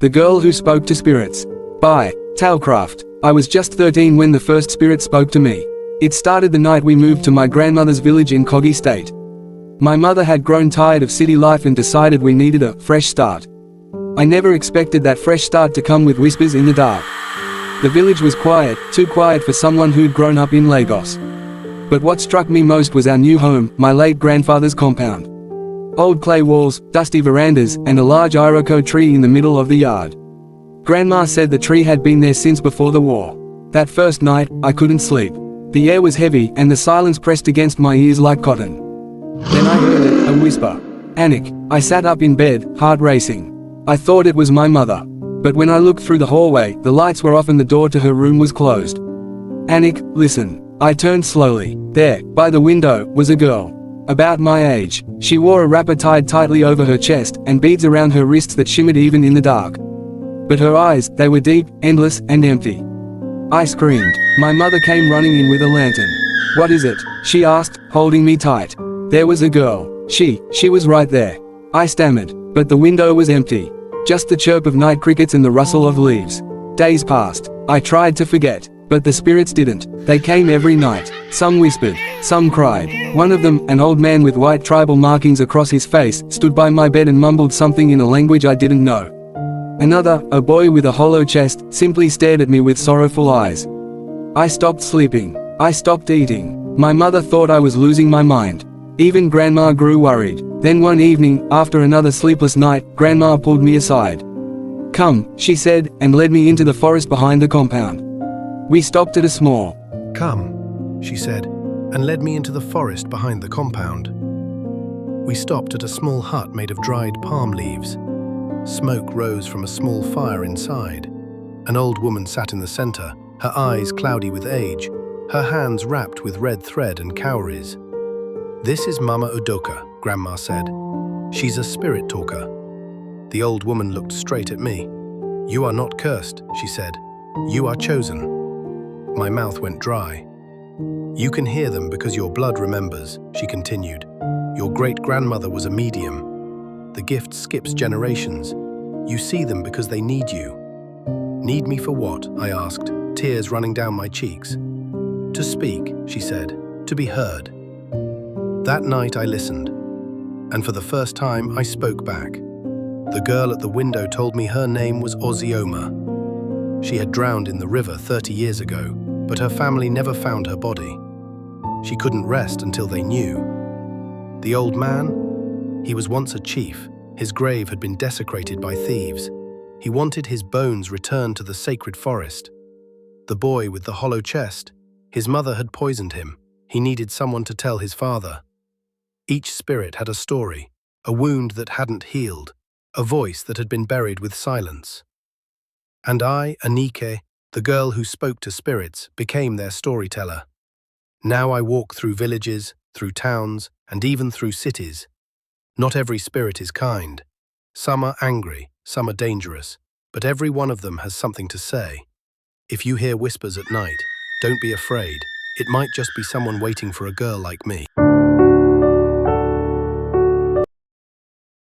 The Girl Who Spoke to Spirits. By TaleCraft. I was just 13 when the first spirit spoke to me. It started the night we moved to my grandmother's village in Kogi state. My mother had grown tired of city life and decided we needed a fresh start. I never expected that fresh start to come with whispers in the dark. The village was quiet, too quiet for someone who'd grown up in Lagos. But what struck me most was our new home, my late grandfather's compound. Old clay walls, dusty verandas, and a large iroko tree in the middle of the yard. Grandma said the tree had been there since before the war. That first night, I couldn't sleep. The air was heavy, and the silence pressed against my ears like cotton. Then I heard it, a whisper. Anike. I sat up in bed, heart racing. I thought it was my mother. But when I looked through the hallway, the lights were off and the door to her room was closed. Anike, listen. I turned slowly. There, by the window, was a girl. About my age. She wore a wrapper tied tightly over her chest, and beads around her wrists that shimmered even in the dark. But her eyes, they were deep, endless, and empty. I screamed. My mother came running in with a lantern. What is it? She asked, holding me tight. There was a girl. She was right there. I stammered. But the window was empty. Just the chirp of night crickets and the rustle of leaves. Days passed. I tried to forget. But the spirits didn't. They came every night. Some whispered. Some cried. One of them, an old man with white tribal markings across his face, stood by my bed and mumbled something in a language I didn't know. Another, a boy with a hollow chest, simply stared at me with sorrowful eyes. I stopped sleeping. I stopped eating. My mother thought I was losing my mind. Even Grandma grew worried. Then one evening, after another sleepless night, Grandma pulled me aside. Come, she said, and led me into the forest behind the compound. We stopped at a small. Come, she said, and led me into the forest behind the compound. We stopped at a small hut made of dried palm leaves. Smoke rose from a small fire inside. An old woman sat in the center, her eyes cloudy with age, her hands wrapped with red thread and cowries. This is Mama Udoka, Grandma said. She's a spirit talker. The old woman looked straight at me. You are not cursed, she said. You are chosen. My mouth went dry. You can hear them because your blood remembers, she continued. Your great-grandmother was a medium. The gift skips generations. You see them because they need you. Need me for what? I asked, tears running down my cheeks. To speak, she said, to be heard. That night I listened, and for the first time I spoke back. The girl at the window told me her name was Ozioma. She had drowned in the river 30 years ago, but her family never found her body. She couldn't rest until they knew. The old man? He was once a chief. His grave had been desecrated by thieves. He wanted his bones returned to the sacred forest. The boy with the hollow chest? His mother had poisoned him. He needed someone to tell his father. Each spirit had a story, a wound that hadn't healed, a voice that had been buried with silence. And I, Anike, the girl who spoke to spirits, became their storyteller. Now I walk through villages, through towns, and even through cities. Not every spirit is kind. Some are angry, some are dangerous, but every one of them has something to say. If you hear whispers at night, don't be afraid. It might just be someone waiting for a girl like me.